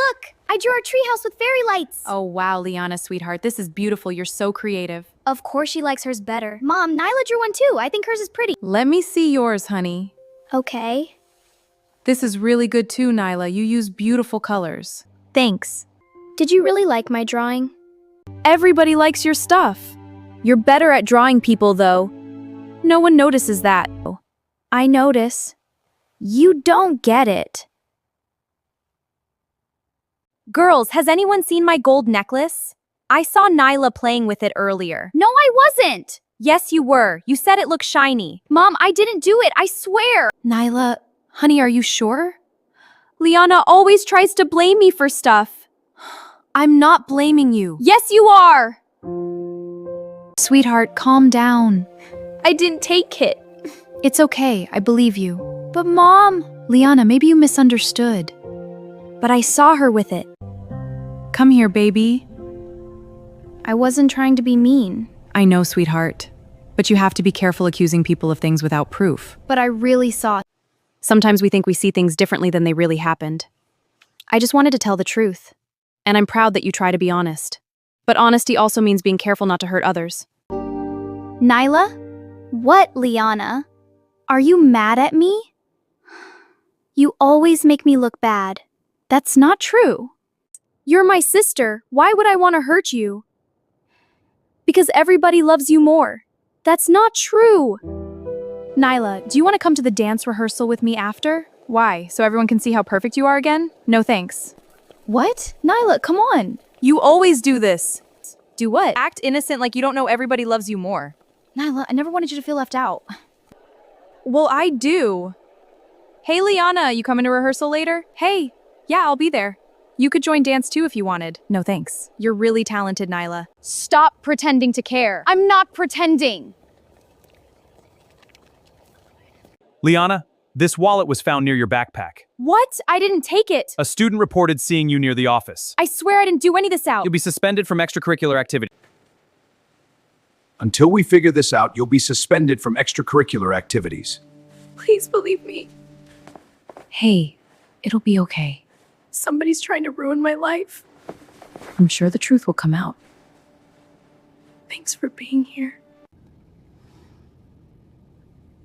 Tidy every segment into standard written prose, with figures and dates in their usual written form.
look! I drew our treehouse with fairy lights! Oh wow, Liyana, sweetheart, this is beautiful. You're so creative. Of course she likes hers better. Mom, Nyla drew one too. I think hers is pretty. Let me see yours, honey. Okay. This is really good too, Nyla. You use beautiful colors. Thanks. Did you really like my drawing? Everybody likes your stuff. You're better at drawing people, though. No one notices that. I notice. You don't get it. Girls, has anyone seen my gold necklace? I saw Nyla playing with it earlier. No, I wasn't! Yes, you were. You said it looked shiny. Mom, I didn't do it, I swear! Nyla, honey, are you sure? Liyana always tries to blame me for stuff. I'm not blaming you. Yes, you are! Sweetheart, calm down. I didn't take it. It's okay, I believe you. But Mom... Liyana, maybe you misunderstood. But I saw her with it. Come here, baby. I wasn't trying to be mean. I know, sweetheart. But you have to be careful accusing people of things without proof. But I really saw. Sometimes we think we see things differently than they really happened. I just wanted to tell the truth. And I'm proud that you try to be honest. But honesty also means being careful not to hurt others. Nyla? What, Liyana? Are you mad at me? You always make me look bad. That's not true. You're my sister. Why would I want to hurt you? Because everybody loves you more. That's not true. Nyla, do you want to come to the dance rehearsal with me after? Why? So everyone can see how perfect you are again? No thanks. What? Nyla, come on. You always do this. Do what? Act innocent like you don't know everybody loves you more. Nyla, I never wanted you to feel left out. Well, I do. Hey, Liyana, you coming to rehearsal later? Hey, yeah, I'll be there. You could join dance too if you wanted. No thanks. You're really talented, Nyla. Stop pretending to care. I'm not pretending. Liyana, this wallet was found near your backpack. What? I didn't take it. A student reported seeing you near the office. I swear I didn't do any of this out. You'll be suspended from extracurricular activity. Until we figure this out, you'll be suspended from extracurricular activities. Please believe me. Hey, it'll be okay. Somebody's trying to ruin my life. I'm sure the truth will come out. Thanks for being here.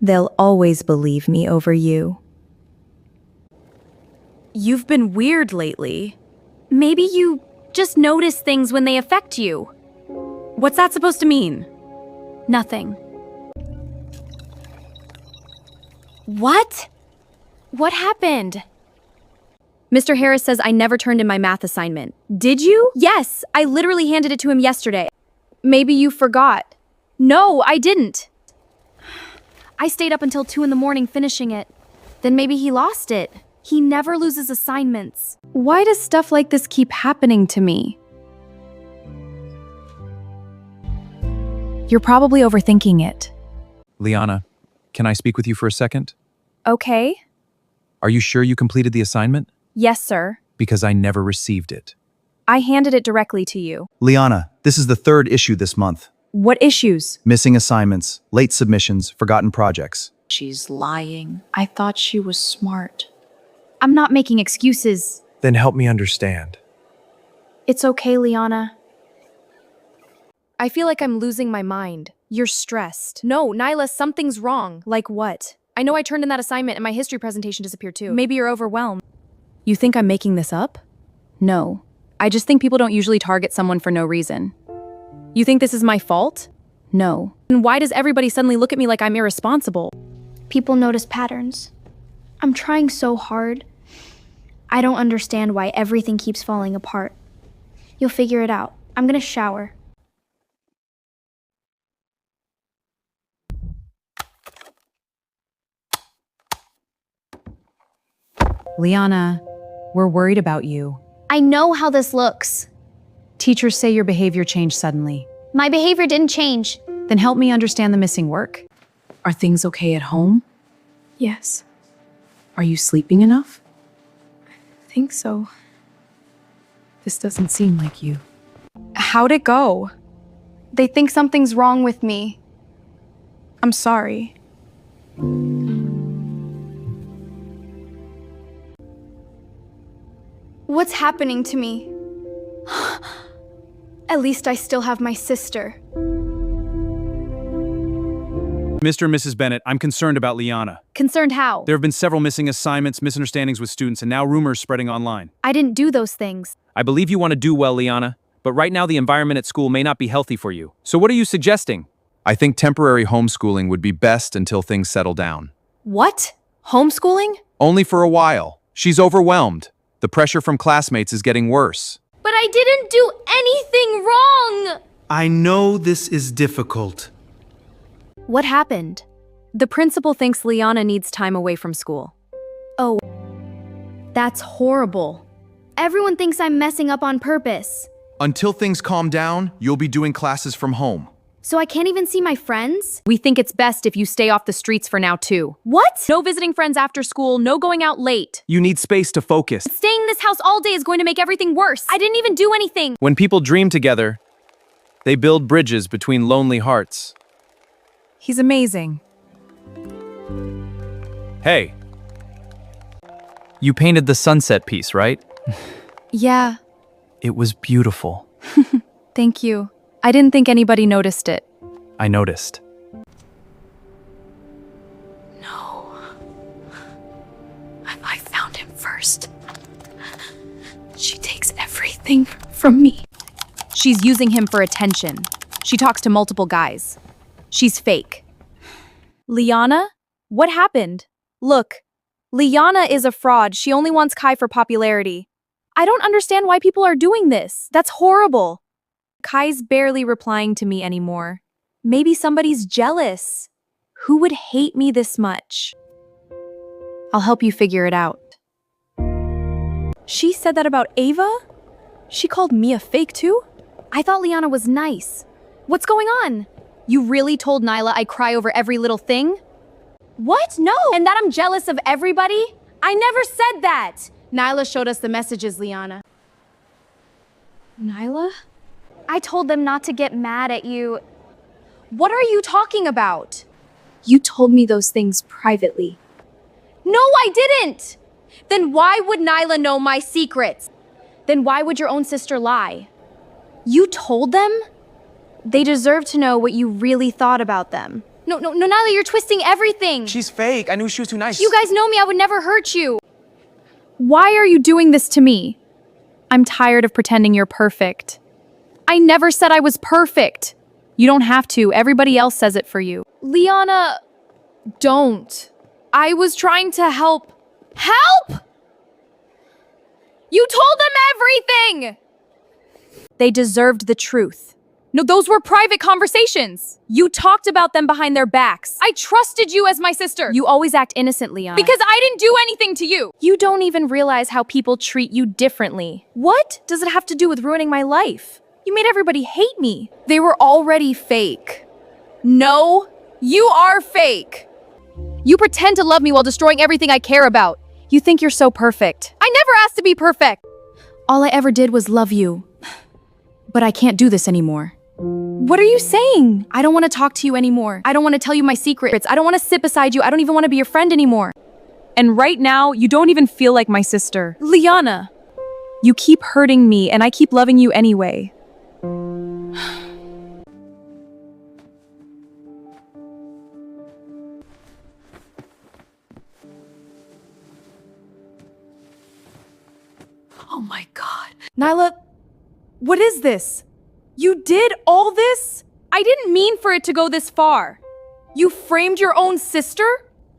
They'll always believe me over you. You've been weird lately. Maybe you just notice things when they affect you. What's that supposed to mean? Nothing. What? What happened? Mr. Harris says I never turned in my math assignment. Did you? Yes, I literally handed it to him yesterday. Maybe you forgot. No, I didn't. I stayed up until 2 in the morning finishing it. Then maybe he lost it. He never loses assignments. Why does stuff like this keep happening to me? You're probably overthinking it. Liyana, can I speak with you for a second? Okay. Are you sure you completed the assignment? Yes, sir. Because I never received it. I handed it directly to you. Liyana, this is the 3rd issue this month. What issues? Missing assignments, late submissions, forgotten projects. She's lying. I thought she was smart. I'm not making excuses. Then help me understand. It's okay, Liyana. I feel like I'm losing my mind. You're stressed. No, Nyla, something's wrong. Like what? I know I turned in that assignment and my history presentation disappeared too. Maybe you're overwhelmed. You think I'm making this up? No. I just think people don't usually target someone for no reason. You think this is my fault? No. And why does everybody suddenly look at me like I'm irresponsible? People notice patterns. I'm trying so hard. I don't understand why everything keeps falling apart. You'll figure it out. I'm gonna shower. Liyana, we're worried about you. I know how this looks. Teachers say your behavior changed suddenly. My behavior didn't change. Then help me understand the missing work. Are things okay at home? Yes, Are you sleeping enough? I think so. This doesn't seem like you. How'd it go? They think something's wrong with me. I'm sorry. What's happening to me? At least I still have my sister. Mr. and Mrs. Bennett, I'm concerned about Liyana. Concerned how? There have been several missing assignments, misunderstandings with students, and now rumors spreading online. I didn't do those things. I believe you want to do well, Liyana, but right now the environment at school may not be healthy for you. So what are you suggesting? I think temporary homeschooling would be best until things settle down. What? Homeschooling? Only for a while. She's overwhelmed. The pressure from classmates is getting worse. But I didn't do anything wrong! I know this is difficult. What happened? The principal thinks Liyana needs time away from school. Oh, that's horrible. Everyone thinks I'm messing up on purpose. Until things calm down, you'll be doing classes from home. So I can't even see my friends? We think it's best if you stay off the streets for now, too. What? No visiting friends after school, no going out late. You need space to focus. Staying in this house all day is going to make everything worse. I didn't even do anything. When people dream together, they build bridges between lonely hearts. He's amazing. Hey. You painted the sunset piece, right? Yeah, It was beautiful. thank you. I didn't think anybody noticed it. I noticed. I found him first. She takes everything from me. She's using him for attention. She talks to multiple guys. She's fake. Liyana? What happened? Look, Liyana is a fraud. She only wants Kai for popularity. I don't understand why people are doing this. That's horrible. Kai's barely replying to me anymore. Maybe somebody's jealous. Who would hate me this much? I'll help you figure it out. She said that about Ava? She called me a fake too? I thought Liyana was nice. What's going on? You really told Nyla I cry over every little thing? What? No. And that I'm jealous of everybody? I never said that. Nyla showed us the messages, Liyana. Nyla? I told them not to get mad at you. What are you talking about? You told me those things privately. No, I didn't! Then why would Nyla know my secrets? Then why would your own sister lie? You told them? They deserve to know what you really thought about them. No, Nyla, you're twisting everything. She's fake. I knew she was too nice. You guys know me, I would never hurt you. Why are you doing this to me? I'm tired of pretending you're perfect. I never said I was perfect. You don't have to. Everybody else says it for you. Liyana, don't. I was trying to help. Help? You told them everything! They deserved the truth. No, those were private conversations. You talked about them behind their backs. I trusted you as my sister. You always act innocent, Liyana. Because I didn't do anything to you. You don't even realize how people treat you differently. What does it have to do with ruining my life? You made everybody hate me. They were already fake. No, you are fake. You pretend to love me while destroying everything I care about. You think you're so perfect. I never asked to be perfect. All I ever did was love you. But I can't do this anymore. What are you saying? I don't want to talk to you anymore. I don't want to tell you my secrets. I don't want to sit beside you. I don't even want to be your friend anymore. And right now, you don't even feel like my sister. Liyana, you keep hurting me and I keep loving you anyway. Oh my God. Nyla, what is this? You did all this? I didn't mean for it to go this far. You framed your own sister?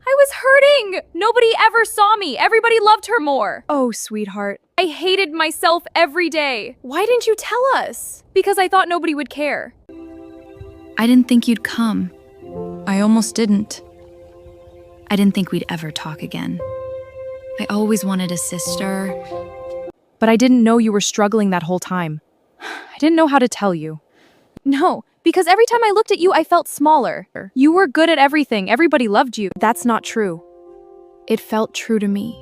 I was hurting. Nobody ever saw me. Everybody loved her more. Oh, sweetheart. I hated myself every day. Why didn't you tell us? Because I thought nobody would care. I didn't think you'd come. I almost didn't. I didn't think we'd ever talk again. I always wanted a sister. But I didn't know you were struggling that whole time. I didn't know how to tell you. No, because every time I looked at you, I felt smaller. You were good at everything. Everybody loved you. That's not true. It felt true to me.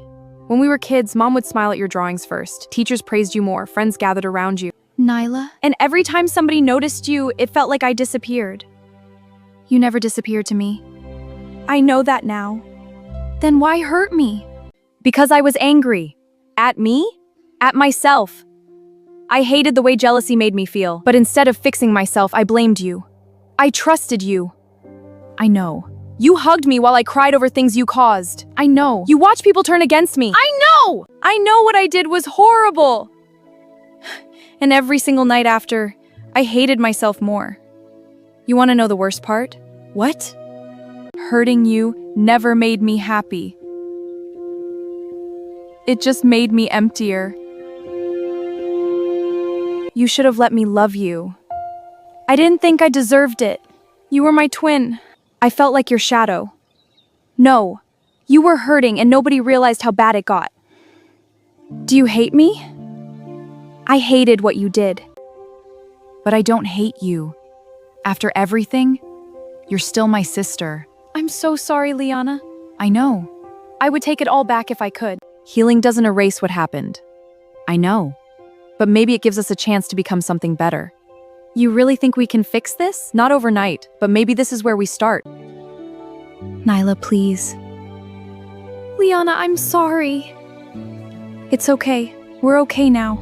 When we were kids, Mom would smile at your drawings first. Teachers praised you more. Friends gathered around you. Nyla, And every time somebody noticed you, it felt like I disappeared. you never disappeared to me. I know that now. Then why hurt me? Because I was angry. At me? At myself. I hated the way jealousy made me feel, but instead of fixing myself, I blamed you. I trusted you. I know. You hugged me while I cried over things you caused. I know. You watched people turn against me. I know! I know what I did was horrible. And every single night after, I hated myself more. You want to know the worst part? What? Hurting you never made me happy. It just made me emptier. You should have let me love you. I didn't think I deserved it. You were my twin. I felt like your shadow. No, you were hurting and nobody realized how bad it got. Do you hate me? I hated what you did. But I don't hate you. After everything, you're still my sister. I'm so sorry, Liyana. I know. I would take it all back if I could. Healing doesn't erase what happened. I know. But maybe it gives us a chance to become something better. You really think we can fix this? Not overnight, but maybe this is where we start. Nyla, please. Liyana, I'm sorry. It's okay. We're okay now.